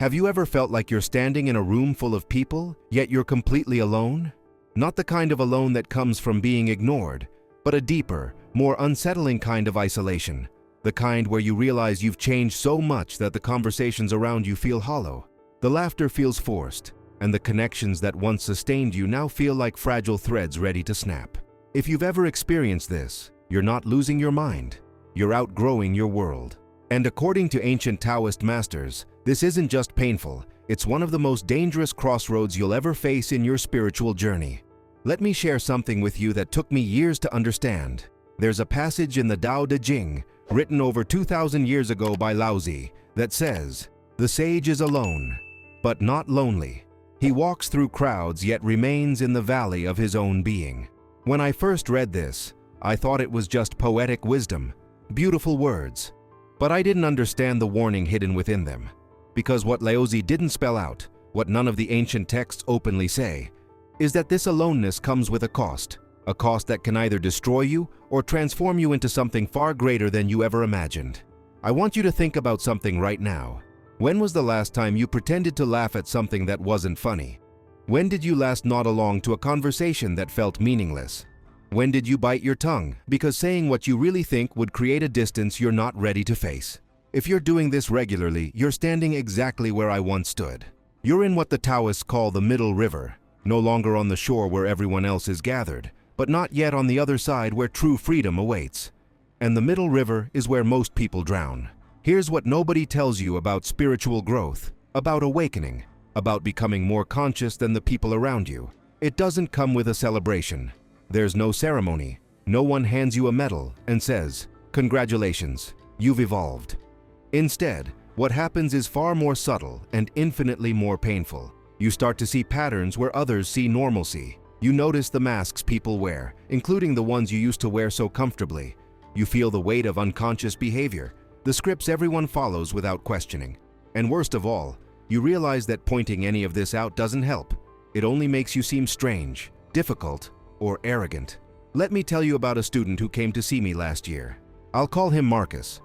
Have you ever felt like you're standing in a room full of people, yet you're completely alone? Not the kind of alone that comes from being ignored, but a deeper, more unsettling kind of isolation. The kind where you realize you've changed so much that the conversations around you feel hollow. The laughter feels forced, and the connections that once sustained you now feel like fragile threads ready to snap. If you've ever experienced this, you're not losing your mind. You're outgrowing your world. And according to ancient Taoist masters, this isn't just painful, it's one of the most dangerous crossroads you'll ever face in your spiritual journey. Let me share something with you that took me years to understand. There's a passage in the Tao Te Ching, written over 2,000 years ago by Zhuangzi, that says, "The sage is alone, but not lonely. He walks through crowds yet remains in the valley of his own being." When I first read this, I thought it was just poetic wisdom, beautiful words. But I didn't understand the warning hidden within them. Because what Zhuangzi didn't spell out, what none of the ancient texts openly say, is that this aloneness comes with a cost that can either destroy you or transform you into something far greater than you ever imagined. I want you to think about something right now. When was the last time you pretended to laugh at something that wasn't funny? When did you last nod along to a conversation that felt meaningless? When did you bite your tongue because saying what you really think would create a distance you're not ready to face? If you're doing this regularly, you're standing exactly where I once stood. You're in what the Taoists call the middle river, no longer on the shore where everyone else is gathered, but not yet on the other side where true freedom awaits. And the middle river is where most people drown. Here's what nobody tells you about spiritual growth, about awakening, about becoming more conscious than the people around you. It doesn't come with a celebration. There's no ceremony. No one hands you a medal and says, "Congratulations, you've evolved." Instead, what happens is far more subtle and infinitely more painful. You start to see patterns where others see normalcy. You notice the masks people wear, including the ones you used to wear so comfortably. You feel the weight of unconscious behavior, the scripts everyone follows without questioning. And worst of all, you realize that pointing any of this out doesn't help. It only makes you seem strange, difficult, or arrogant. Let me tell you about a student who came to see me last year. I'll call him Marcus.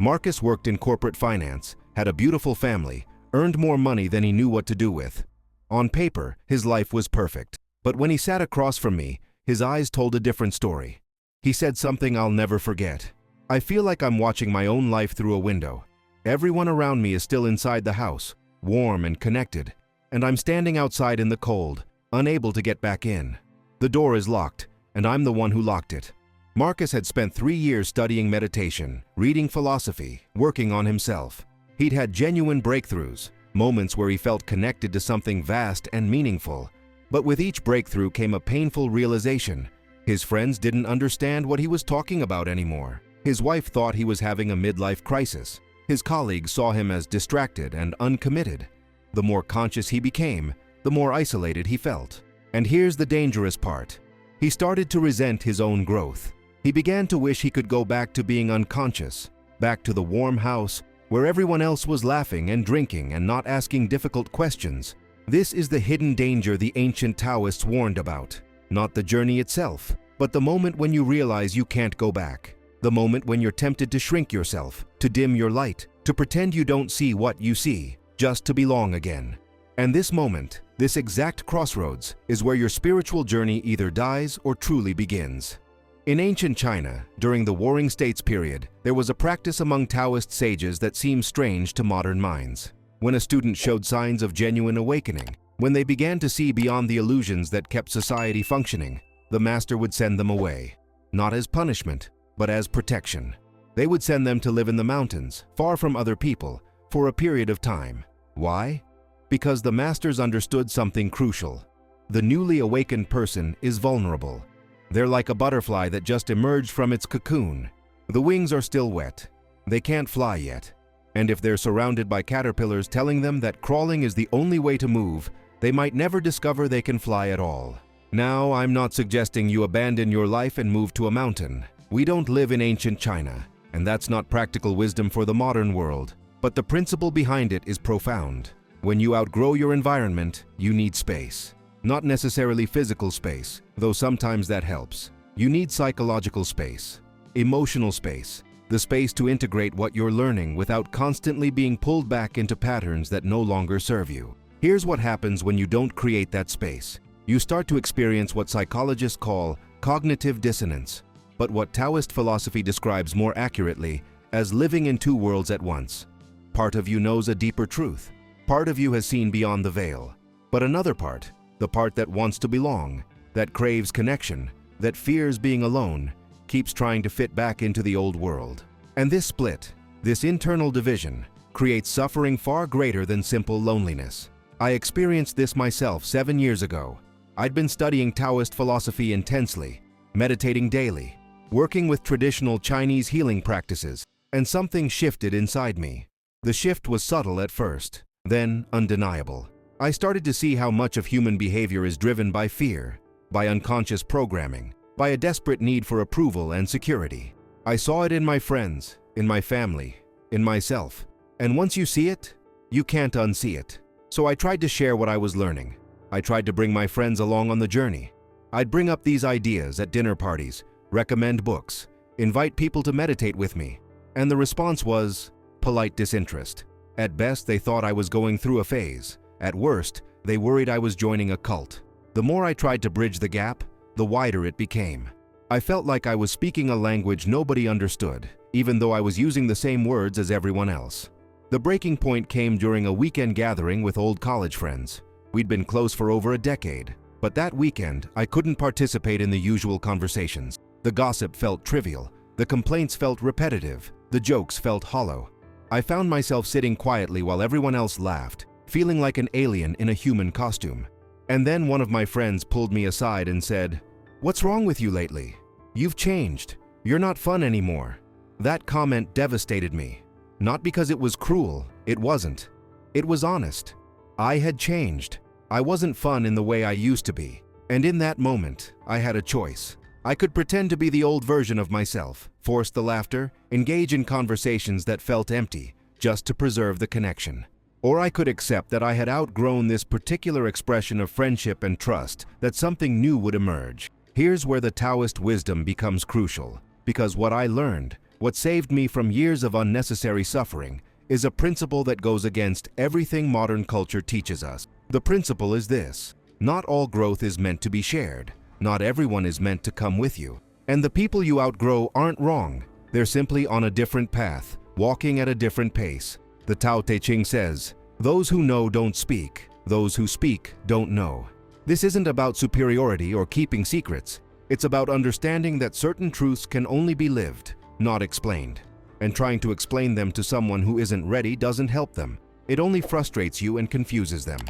Marcus worked in corporate finance, had a beautiful family, earned more money than he knew what to do with. On paper, his life was perfect. But when he sat across from me, his eyes told a different story. He said something I'll never forget. "I feel like I'm watching my own life through a window. Everyone around me is still inside the house, warm and connected, and I'm standing outside in the cold, unable to get back in. The door is locked, and I'm the one who locked it." Marcus had spent 3 years studying meditation, reading philosophy, working on himself. He'd had genuine breakthroughs, moments where he felt connected to something vast and meaningful. But with each breakthrough came a painful realization. His friends didn't understand what he was talking about anymore. His wife thought he was having a midlife crisis. His colleagues saw him as distracted and uncommitted. The more conscious he became, the more isolated he felt. And here's the dangerous part. He started to resent his own growth. He began to wish he could go back to being unconscious, back to the warm house where everyone else was laughing and drinking and not asking difficult questions. This is the hidden danger the ancient Taoists warned about. Not the journey itself, but the moment when you realize you can't go back. The moment when you're tempted to shrink yourself, to dim your light, to pretend you don't see what you see, just to belong again. And this moment, this exact crossroads, is where your spiritual journey either dies or truly begins. In ancient China, during the Warring States period, there was a practice among Taoist sages that seemed strange to modern minds. When a student showed signs of genuine awakening, when they began to see beyond the illusions that kept society functioning, the master would send them away, not as punishment, but as protection. They would send them to live in the mountains, far from other people, for a period of time. Why? Because the masters understood something crucial. The newly awakened person is vulnerable. They're like a butterfly that just emerged from its cocoon. The wings are still wet. They can't fly yet. And if they're surrounded by caterpillars telling them that crawling is the only way to move, they might never discover they can fly at all. Now, I'm not suggesting you abandon your life and move to a mountain. We don't live in ancient China, and that's not practical wisdom for the modern world. But the principle behind it is profound. When you outgrow your environment, you need space. Not necessarily physical space, though sometimes that helps. You need psychological space, emotional space, the space to integrate what you're learning without constantly being pulled back into patterns that no longer serve you. Here's what happens when you don't create that space. You start to experience what psychologists call cognitive dissonance, but what Taoist philosophy describes more accurately as living in two worlds at once. Part of you knows a deeper truth. Part of you has seen beyond the veil. But another part, the part that wants to belong, that craves connection, that fears being alone, keeps trying to fit back into the old world. And this split, this internal division, creates suffering far greater than simple loneliness. I experienced this myself 7 years ago. I'd been studying Taoist philosophy intensely, meditating daily, working with traditional Chinese healing practices, and something shifted inside me. The shift was subtle at first, then undeniable. I started to see how much of human behavior is driven by fear, by unconscious programming, by a desperate need for approval and security. I saw it in my friends, in my family, in myself. And once you see it, you can't unsee it. So I tried to share what I was learning. I tried to bring my friends along on the journey. I'd bring up these ideas at dinner parties, recommend books, invite people to meditate with me. And the response was polite disinterest. At best, they thought I was going through a phase. At worst, they worried I was joining a cult. The more I tried to bridge the gap, the wider it became. I felt like I was speaking a language nobody understood, even though I was using the same words as everyone else. The breaking point came during a weekend gathering with old college friends. We'd been close for over a decade, but that weekend I couldn't participate in the usual conversations. The gossip felt trivial, the complaints felt repetitive, the jokes felt hollow. I found myself sitting quietly while everyone else laughed, feeling like an alien in a human costume. And then one of my friends pulled me aside and said, "What's wrong with you lately? You've changed. You're not fun anymore." That comment devastated me. Not because it was cruel, it wasn't. It was honest. I had changed. I wasn't fun in the way I used to be. And in that moment, I had a choice. I could pretend to be the old version of myself, force the laughter, engage in conversations that felt empty, just to preserve the connection. Or I could accept that I had outgrown this particular expression of friendship and trust, that something new would emerge. Here's where the Taoist wisdom becomes crucial, because what I learned, what saved me from years of unnecessary suffering, is a principle that goes against everything modern culture teaches us. The principle is this: not all growth is meant to be shared. Not everyone is meant to come with you. And the people you outgrow aren't wrong. They're simply on a different path, walking at a different pace. The Tao Te Ching says, "Those who know don't speak. Those who speak don't know." This isn't about superiority or keeping secrets. It's about understanding that certain truths can only be lived, not explained. And trying to explain them to someone who isn't ready doesn't help them. It only frustrates you and confuses them.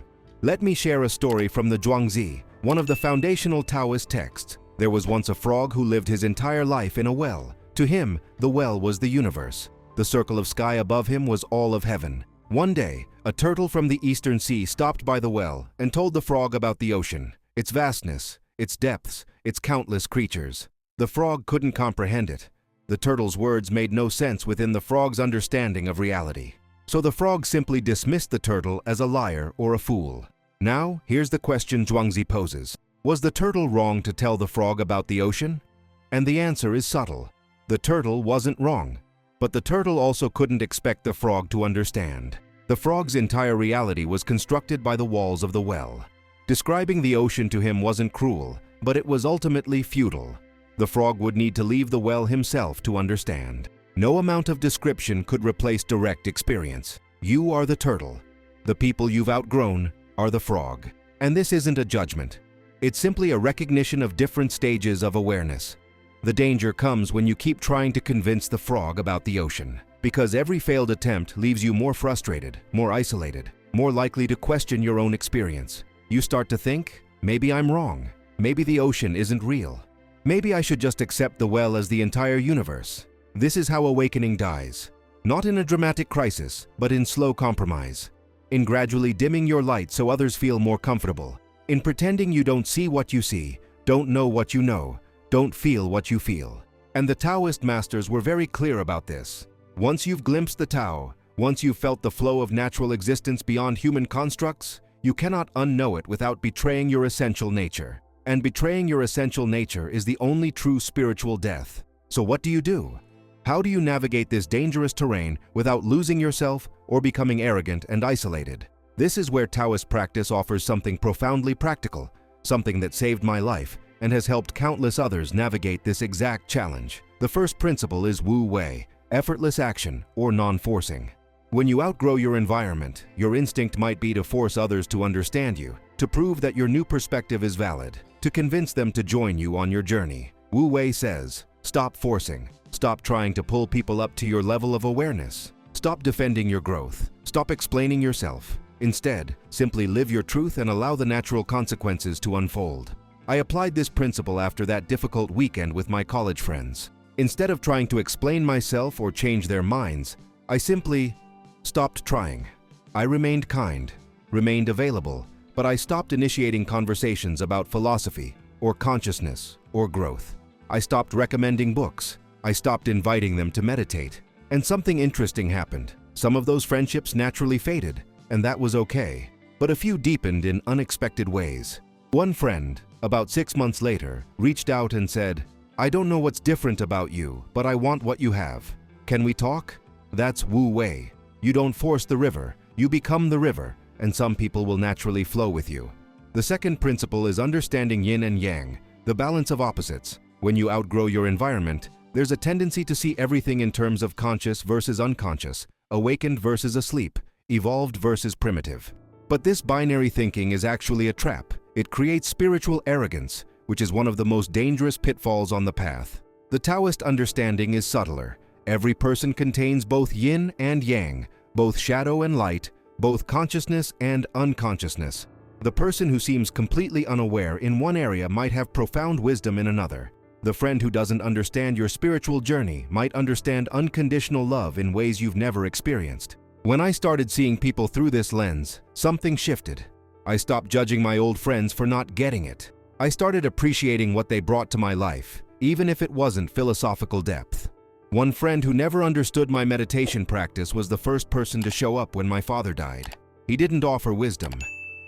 Let me share a story from the Zhuangzi, one of the foundational Taoist texts. There was once a frog who lived his entire life in a well. To him, the well was the universe. The circle of sky above him was all of heaven. One day, a turtle from the eastern sea stopped by the well and told the frog about the ocean, its vastness, its depths, its countless creatures. The frog couldn't comprehend it. The turtle's words made no sense within the frog's understanding of reality. So the frog simply dismissed the turtle as a liar or a fool. Now, here's the question Zhuangzi poses. Was the turtle wrong to tell the frog about the ocean? And the answer is subtle. The turtle wasn't wrong. But the turtle also couldn't expect the frog to understand. The frog's entire reality was constructed by the walls of the well. Describing the ocean to him wasn't cruel, but it was ultimately futile. The frog would need to leave the well himself to understand. No amount of description could replace direct experience. You are the turtle. The people you've outgrown are the frog. And this isn't a judgment. It's simply a recognition of different stages of awareness. The danger comes when you keep trying to convince the frog about the ocean, because every failed attempt leaves you more frustrated, more isolated, more likely to question your own experience. You start to think, maybe I'm wrong. Maybe the ocean isn't real. Maybe I should just accept the well as the entire universe. This is how awakening dies. Not in a dramatic crisis, but in slow compromise. In gradually dimming your light so others feel more comfortable. In pretending you don't see what you see, don't know what you know, don't feel what you feel. And the Taoist masters were very clear about this. Once you've glimpsed the Tao, once you've felt the flow of natural existence beyond human constructs, you cannot unknow it without betraying your essential nature. And betraying your essential nature is the only true spiritual death. So what do? How do you navigate this dangerous terrain without losing yourself or becoming arrogant and isolated? This is where Taoist practice offers something profoundly practical, something that saved my life and has helped countless others navigate this exact challenge. The first principle is Wu Wei, effortless action or non-forcing. When you outgrow your environment, your instinct might be to force others to understand you, to prove that your new perspective is valid, to convince them to join you on your journey. Wu Wei says, stop forcing. Stop trying to pull people up to your level of awareness. Stop defending your growth. Stop explaining yourself. Instead, simply live your truth and allow the natural consequences to unfold. I applied this principle after that difficult weekend with my college friends. Instead of trying to explain myself or change their minds, I simply stopped trying. I remained kind, remained available, but I stopped initiating conversations about philosophy or consciousness or growth. I stopped recommending books. I stopped inviting them to meditate. And something interesting happened. Some of those friendships naturally faded, and that was okay. But a few deepened in unexpected ways. One friend, about 6 months later, reached out and said, I don't know what's different about you, but I want what you have. Can we talk? That's Wu Wei. You don't force the river, you become the river, and some people will naturally flow with you. The second principle is understanding yin and yang, the balance of opposites. When you outgrow your environment, there's a tendency to see everything in terms of conscious versus unconscious, awakened versus asleep, evolved versus primitive. But this binary thinking is actually a trap. It creates spiritual arrogance, which is one of the most dangerous pitfalls on the path. The Taoist understanding is subtler. Every person contains both yin and yang, both shadow and light, both consciousness and unconsciousness. The person who seems completely unaware in one area might have profound wisdom in another. The friend who doesn't understand your spiritual journey might understand unconditional love in ways you've never experienced. When I started seeing people through this lens, something shifted. I stopped judging my old friends for not getting it. I started appreciating what they brought to my life, even if it wasn't philosophical depth. One friend who never understood my meditation practice was the first person to show up when my father died. He didn't offer wisdom.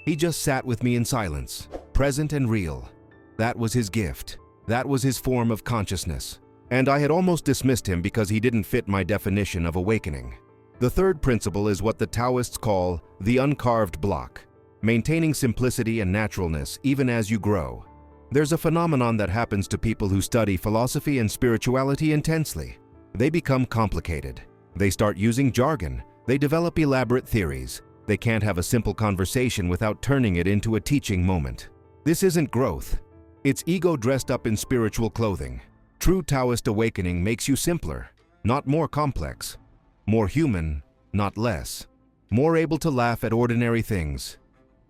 He just sat with me in silence, present and real. That was his gift. That was his form of consciousness. And I had almost dismissed him because he didn't fit my definition of awakening. The third principle is what the Taoists call the uncarved block, maintaining simplicity and naturalness even as you grow. There's a phenomenon that happens to people who study philosophy and spirituality intensely. They become complicated. They start using jargon. They develop elaborate theories. They can't have a simple conversation without turning it into a teaching moment. This isn't growth. It's ego dressed up in spiritual clothing. True Taoist awakening makes you simpler, not more complex. More human, not less. More able to laugh at ordinary things,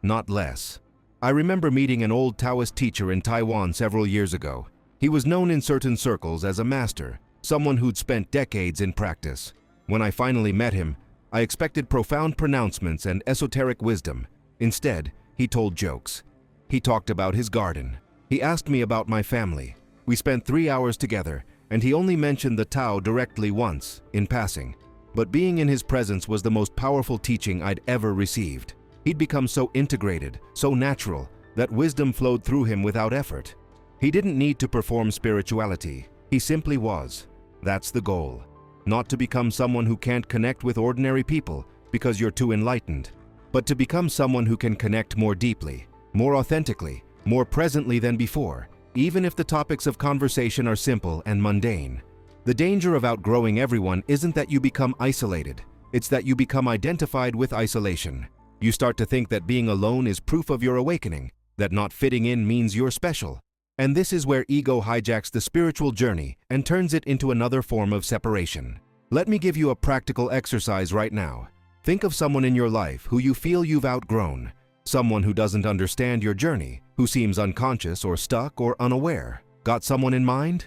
not less. I remember meeting an old Taoist teacher in Taiwan several years ago. He was known in certain circles as a master, someone who'd spent decades in practice. When I finally met him, I expected profound pronouncements and esoteric wisdom. Instead, he told jokes. He talked about his garden. He asked me about my family. We spent 3 hours together, and he only mentioned the Tao directly once, in passing. But being in his presence was the most powerful teaching I'd ever received. He'd become so integrated, so natural, that wisdom flowed through him without effort. He didn't need to perform spirituality. He simply was. That's the goal. Not to become someone who can't connect with ordinary people because you're too enlightened, but to become someone who can connect more deeply, more authentically, more presently than before, even if the topics of conversation are simple and mundane. The danger of outgrowing everyone isn't that you become isolated, it's that you become identified with isolation. You start to think that being alone is proof of your awakening, that not fitting in means you're special. And this is where ego hijacks the spiritual journey and turns it into another form of separation. Let me give you a practical exercise right now. Think of someone in your life who you feel you've outgrown. Someone who doesn't understand your journey, who seems unconscious or stuck or unaware. Got someone in mind?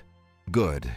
Good.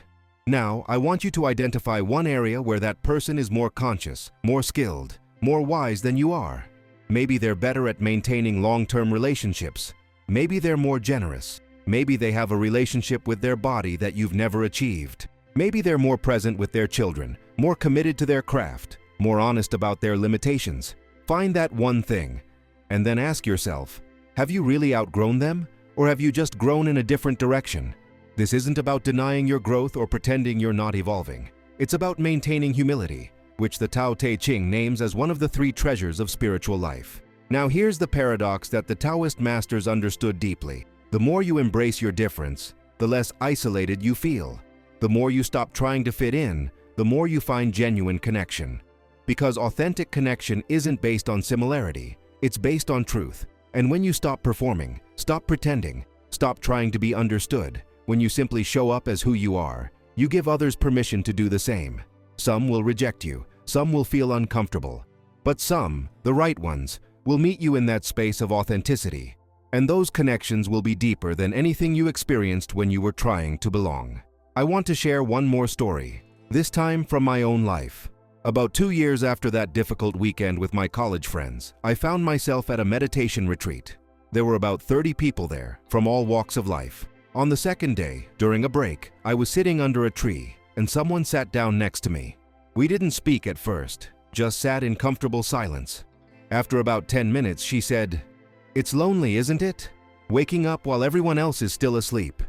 Now, I want you to identify one area where that person is more conscious, more skilled, more wise than you are. Maybe they're better at maintaining long-term relationships. Maybe they're more generous. Maybe they have a relationship with their body that you've never achieved. Maybe they're more present with their children, more committed to their craft, more honest about their limitations. Find that one thing, and then ask yourself, have you really outgrown them, or have you just grown in a different direction? This isn't about denying your growth or pretending you're not evolving. It's about maintaining humility, which the Tao Te Ching names as one of the 3 treasures of spiritual life. Now here's the paradox that the Taoist masters understood deeply. The more you embrace your difference, the less isolated you feel. The more you stop trying to fit in, the more you find genuine connection. Because authentic connection isn't based on similarity, it's based on truth. And when you stop performing, stop pretending, stop trying to be understood, when you simply show up as who you are, you give others permission to do the same. Some will reject you, some will feel uncomfortable, but some, the right ones, will meet you in that space of authenticity. And those connections will be deeper than anything you experienced when you were trying to belong. I want to share one more story, this time from my own life. About 2 years after that difficult weekend with my college friends, I found myself at a meditation retreat. There were about 30 people there, from all walks of life. On the second day, during a break, I was sitting under a tree, and someone sat down next to me. We didn't speak at first, just sat in comfortable silence. After about 10 minutes, she said, "It's lonely, isn't it? Waking up while everyone else is still asleep."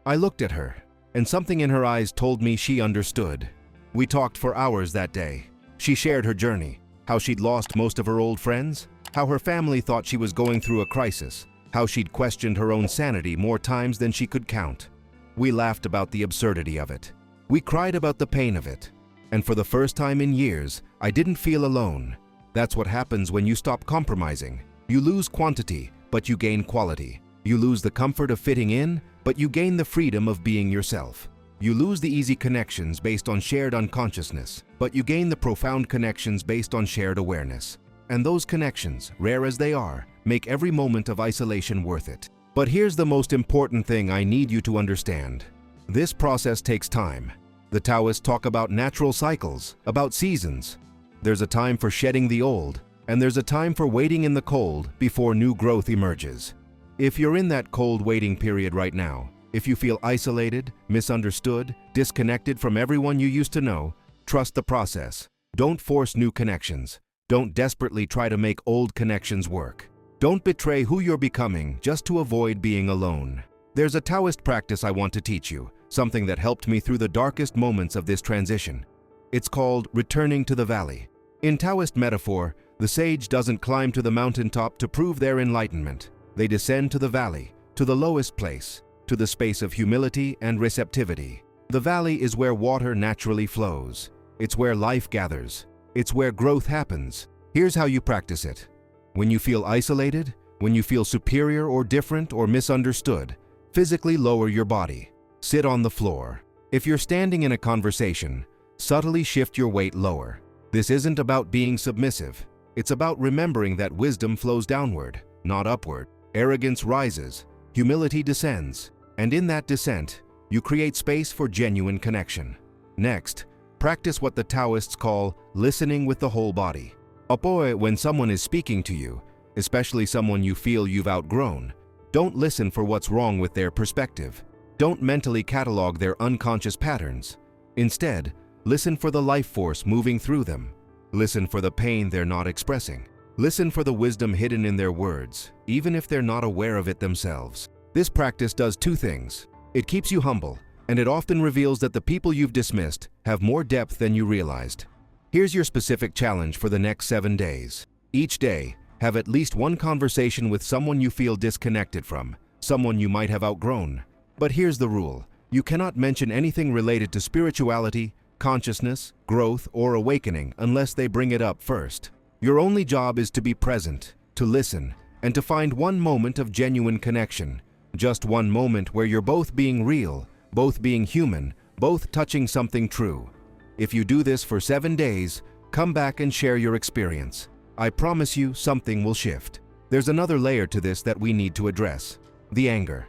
I looked at her, and something in her eyes told me she understood. We talked for hours that day. She shared her journey, how she'd lost most of her old friends, how her family thought she was going through a crisis, how she'd questioned her own sanity more times than she could count. We laughed about the absurdity of it. We cried about the pain of it. And for the first time in years, I didn't feel alone. That's what happens when you stop compromising. You lose quantity, but you gain quality. You lose the comfort of fitting in, but you gain the freedom of being yourself. You lose the easy connections based on shared unconsciousness, but you gain the profound connections based on shared awareness. And those connections, rare as they are, make every moment of isolation worth it. But here's the most important thing I need you to understand. This process takes time. The Taoists talk about natural cycles, about seasons. There's a time for shedding the old, and there's a time for waiting in the cold before new growth emerges. If you're in that cold waiting period right now, if you feel isolated, misunderstood, disconnected from everyone you used to know, trust the process. Don't force new connections. Don't desperately try to make old connections work. Don't betray who you're becoming just to avoid being alone. There's a Taoist practice I want to teach you, something that helped me through the darkest moments of this transition. It's called returning to the valley. In Taoist metaphor, the sage doesn't climb to the mountaintop to prove their enlightenment. They descend to the valley, to the lowest place, to the space of humility and receptivity. The valley is where water naturally flows. It's where life gathers. It's where growth happens. Here's how you practice it. When you feel isolated, when you feel superior or different or misunderstood, physically lower your body. Sit on the floor. If you're standing in a conversation, subtly shift your weight lower. This isn't about being submissive. It's about remembering that wisdom flows downward, not upward. Arrogance rises, humility descends, and in that descent, you create space for genuine connection. Next, practice what the Taoists call listening with the whole body. When someone is speaking to you, especially someone you feel you've outgrown, don't listen for what's wrong with their perspective. Don't mentally catalog their unconscious patterns. Instead, listen for the life force moving through them. Listen for the pain they're not expressing. Listen for the wisdom hidden in their words, even if they're not aware of it themselves. This practice does 2 things. It keeps you humble, and it often reveals that the people you've dismissed have more depth than you realized. Here's your specific challenge for the next 7 days. Each day, have at least one conversation with someone you feel disconnected from, someone you might have outgrown. But here's the rule. You cannot mention anything related to spirituality, consciousness, growth, or awakening unless they bring it up first. Your only job is to be present, to listen, and to find one moment of genuine connection. Just one moment where you're both being real, both being human, both touching something true. If you do this for 7 days, come back and share your experience. I promise you something will shift. There's another layer to this that we need to address: the anger.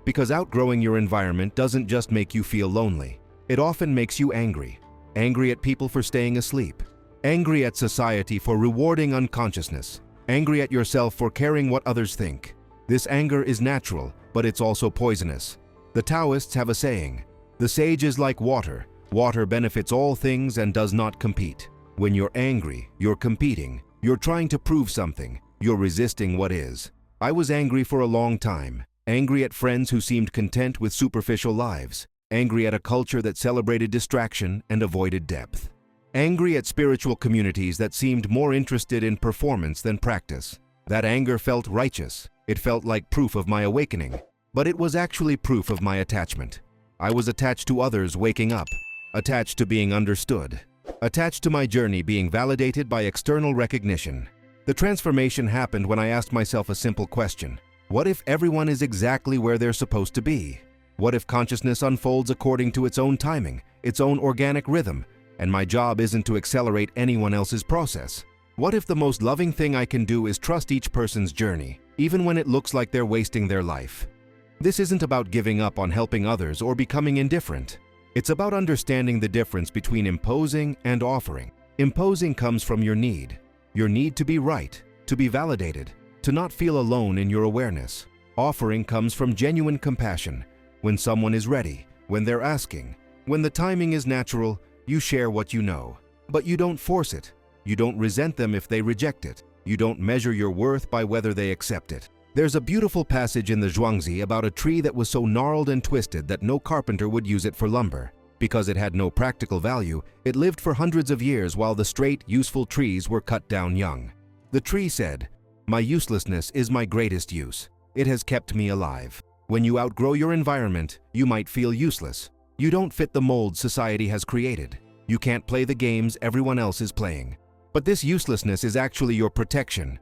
Because outgrowing your environment doesn't just make you feel lonely. It often makes you angry. Angry at people for staying asleep. Angry at society for rewarding unconsciousness. Angry at yourself for caring what others think. This anger is natural, but it's also poisonous. The Taoists have a saying: the sage is like water. Water benefits all things and does not compete. When you're angry, you're competing. You're trying to prove something. You're resisting what is. I was angry for a long time. Angry at friends who seemed content with superficial lives. angry at a culture that celebrated distraction and avoided depth, angry at spiritual communities that seemed more interested in performance than practice. That anger felt righteous. It felt like proof of my awakening, but it was actually proof of my attachment. I was attached to others waking up, attached to being understood, attached to my journey being validated by external recognition. The transformation happened when I asked myself a simple question. What if everyone is exactly where they're supposed to be? What if consciousness unfolds according to its own timing, its own organic rhythm, and my job isn't to accelerate anyone else's process? What if the most loving thing I can do is trust each person's journey, even when it looks like they're wasting their life? This isn't about giving up on helping others or becoming indifferent. It's about understanding the difference between imposing and offering. Imposing comes from your need to be right, to be validated, to not feel alone in your awareness. Offering comes from genuine compassion. When someone is ready, when they're asking, when the timing is natural, you share what you know. But you don't force it. You don't resent them if they reject it. You don't measure your worth by whether they accept it. There's a beautiful passage in the Zhuangzi about a tree that was so gnarled and twisted that no carpenter would use it for lumber. Because it had no practical value, it lived for hundreds of years while the straight, useful trees were cut down young. The tree said, "My uselessness is my greatest use. It has kept me alive." When you outgrow your environment, you might feel useless. You don't fit the mold society has created. You can't play the games everyone else is playing. But this uselessness is actually your protection.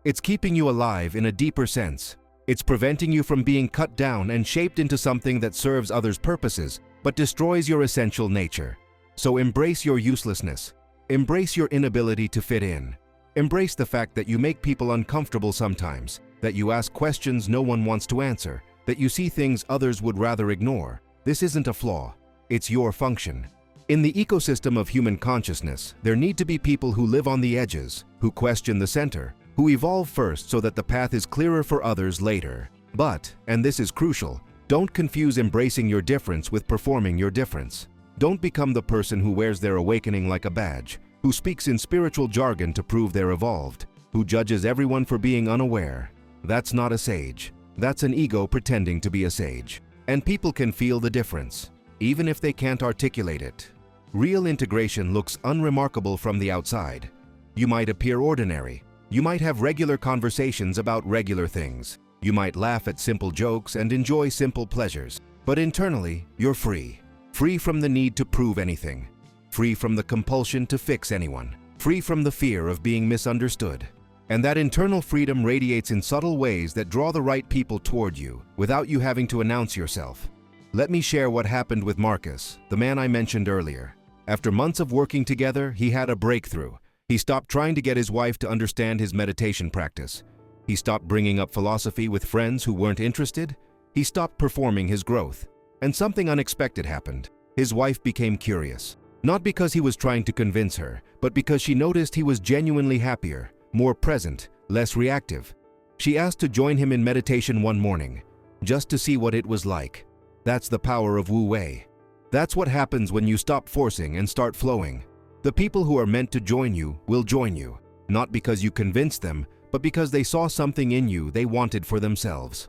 It's keeping you alive in a deeper sense. It's preventing you from being cut down and shaped into something that serves others' purposes, but destroys your essential nature. So embrace your uselessness. Embrace your inability to fit in. Embrace the fact that you make people uncomfortable sometimes, that you ask questions no one wants to answer, that you see things others would rather ignore. This isn't a flaw. It's your function. In the ecosystem of human consciousness, there need to be people who live on the edges, who question the center, who evolve first so that the path is clearer for others later. But, and this is crucial, don't confuse embracing your difference with performing your difference. Don't become the person who wears their awakening like a badge, who speaks in spiritual jargon to prove they're evolved, who judges everyone for being unaware. That's not a sage. That's an ego pretending to be a sage. And people can feel the difference, even if they can't articulate it. Real integration looks unremarkable from the outside. You might appear ordinary. You might have regular conversations about regular things. You might laugh at simple jokes and enjoy simple pleasures. But internally, you're free. Free from the need to prove anything. Free from the compulsion to fix anyone. Free from the fear of being misunderstood. And that internal freedom radiates in subtle ways that draw the right people toward you, without you having to announce yourself. Let me share what happened with Marcus, the man I mentioned earlier. After months of working together, he had a breakthrough. He stopped trying to get his wife to understand his meditation practice. He stopped bringing up philosophy with friends who weren't interested. He stopped performing his growth. And something unexpected happened. His wife became curious. Not because he was trying to convince her, but because she noticed he was genuinely happier, more present, less reactive. She asked to join him in meditation one morning, just to see what it was like. That's the power of Wu Wei. That's what happens when you stop forcing and start flowing. The people who are meant to join you will join you, not because you convinced them, but because they saw something in you they wanted for themselves.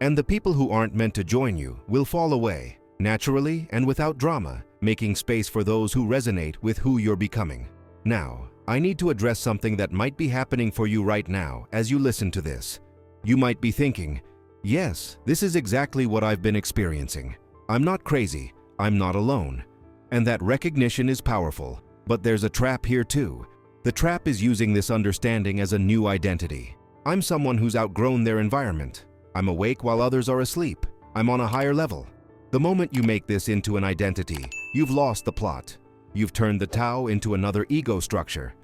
And the people who aren't meant to join you will fall away, naturally and without drama, making space for those who resonate with who you're becoming. Now, I need to address something that might be happening for you right now as you listen to this. You might be thinking, yes, this is exactly what I've been experiencing. I'm not crazy, I'm not alone. And that recognition is powerful. But there's a trap here too. The trap is using this understanding as a new identity. I'm someone who's outgrown their environment. I'm awake while others are asleep. I'm on a higher level. The moment you make this into an identity, you've lost the plot. You've turned the Tao into another ego structure.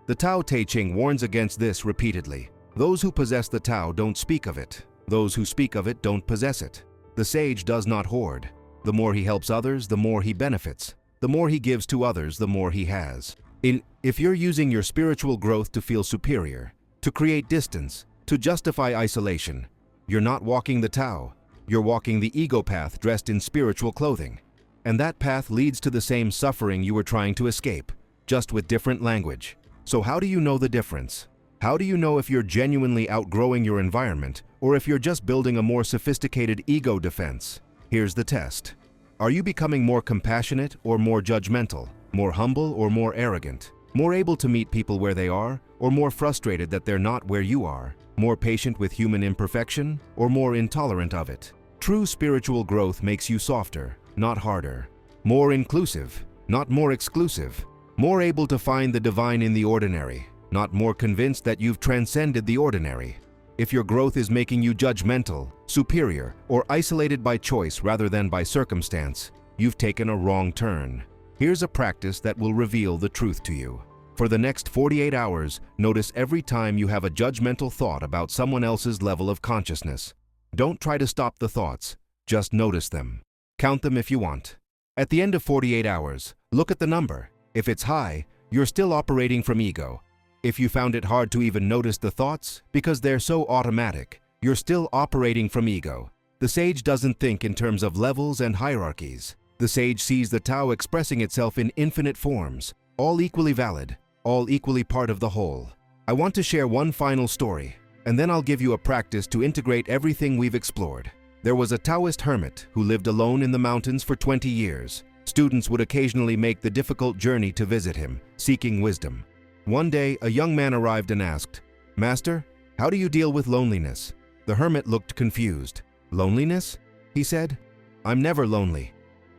The Tao Te Ching warns against this repeatedly. Those who possess the Tao don't speak of it. Those who speak of it don't possess it. The sage does not hoard. The more he helps others, the more he benefits. The more he gives to others, the more he has. If you're using your spiritual growth to feel superior, to create distance, to justify isolation, you're not walking the Tao. You're walking the ego path dressed in spiritual clothing. And that path leads to the same suffering you were trying to escape, just with different language. So how do you know the difference? How do you know if you're genuinely outgrowing your environment or if you're just building a more sophisticated ego defense? Here's the test. Are you becoming more compassionate or more judgmental, more humble or more arrogant, more able to meet people where they are, or more frustrated that they're not where you are, more patient with human imperfection, or more intolerant of it? True spiritual growth makes you softer, not harder, more inclusive, not more exclusive, more able to find the divine in the ordinary, not more convinced that you've transcended the ordinary. If your growth is making you judgmental, superior, or isolated by choice rather than by circumstance, you've taken a wrong turn. Here's a practice that will reveal the truth to you. For the next 48 hours, notice every time you have a judgmental thought about someone else's level of consciousness. Don't try to stop the thoughts, just notice them. Count them if you want. At the end of 48 hours, look at the number. If it's high, you're still operating from ego. If you found it hard to even notice the thoughts because they're so automatic, you're still operating from ego. The sage doesn't think in terms of levels and hierarchies. The sage sees the Tao expressing itself in infinite forms, all equally valid, all equally part of the whole. I want to share one final story, and then I'll give you a practice to integrate everything we've explored. There was a Taoist hermit who lived alone in the mountains for 20 years. Students would occasionally make the difficult journey to visit him, seeking wisdom. One day, a young man arrived and asked, "Master, how do you deal with loneliness?" The hermit looked confused. "Loneliness?" he said. "I'm never lonely.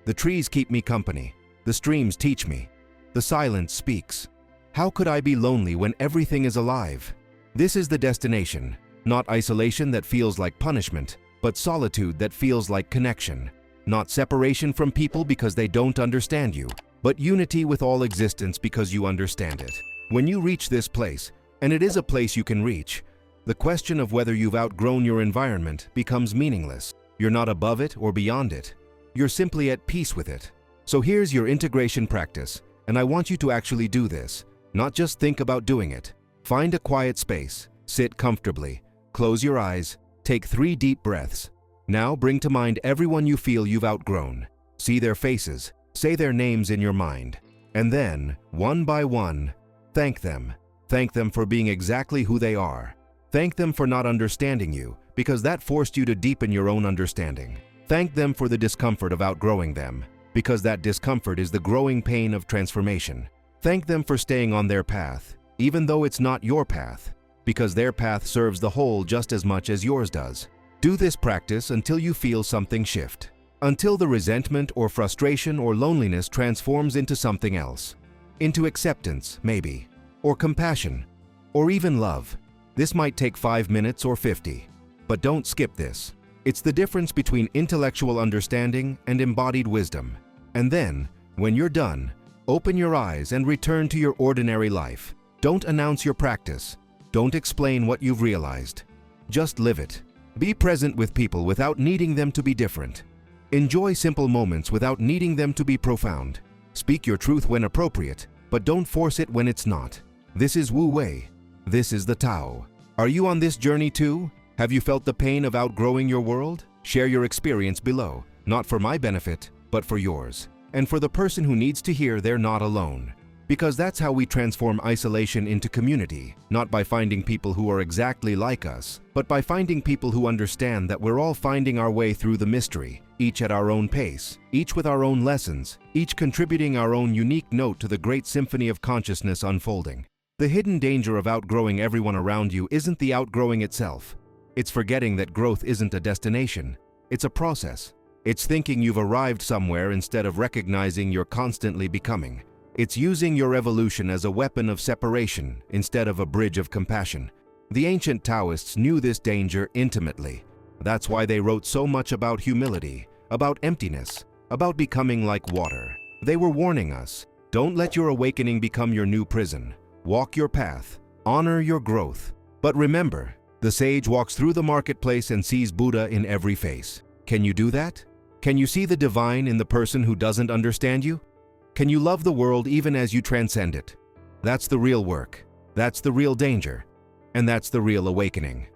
The trees keep me company. The streams teach me. The silence speaks. How could I be lonely when everything is alive?" This is the destination, not isolation that feels like punishment, but solitude that feels like connection. Not separation from people because they don't understand you, but unity with all existence because you understand it. When you reach this place, and it is a place you can reach, the question of whether you've outgrown your environment becomes meaningless. You're not above it or beyond it. You're simply at peace with it. So here's your integration practice, and I want you to actually do this, not just think about doing it. Find a quiet space, sit comfortably, close your eyes, take 3 deep breaths. Now bring to mind everyone you feel you've outgrown. See their faces, say their names in your mind, and then, one by one, thank them. Thank them for being exactly who they are. Thank them for not understanding you, because that forced you to deepen your own understanding. Thank them for the discomfort of outgrowing them, because that discomfort is the growing pain of transformation. Thank them for staying on their path, even though it's not your path, because their path serves the whole just as much as yours does. Do this practice until you feel something shift, until the resentment or frustration or loneliness transforms into something else. Into acceptance, maybe, or compassion, or even love. This might take 5 minutes or 50, but don't skip this. It's the difference between intellectual understanding and embodied wisdom. And then, when you're done, open your eyes and return to your ordinary life. Don't announce your practice. Don't explain what you've realized. Just live it. Be present with people without needing them to be different. Enjoy simple moments without needing them to be profound. Speak your truth when appropriate, but don't force it when it's not. This is Wu Wei. This is the Tao. Are you on this journey too? Have you felt the pain of outgrowing your world? Share your experience below, not for my benefit, but for yours. And for the person who needs to hear they're not alone. Because that's how we transform isolation into community, not by finding people who are exactly like us, but by finding people who understand that we're all finding our way through the mystery, each at our own pace, each with our own lessons, each contributing our own unique note to the great symphony of consciousness unfolding. The hidden danger of outgrowing everyone around you isn't the outgrowing itself. It's forgetting that growth isn't a destination. It's a process. It's thinking you've arrived somewhere instead of recognizing you're constantly becoming. It's using your evolution as a weapon of separation instead of a bridge of compassion. The ancient Taoists knew this danger intimately. That's why they wrote so much about humility, about emptiness, about becoming like water. They were warning us, don't let your awakening become your new prison. Walk your path, honor your growth. But remember, the sage walks through the marketplace and sees Buddha in every face. Can you do that? Can you see the divine in the person who doesn't understand you? Can you love the world even as you transcend it? That's the real work. That's the real danger. And that's the real awakening.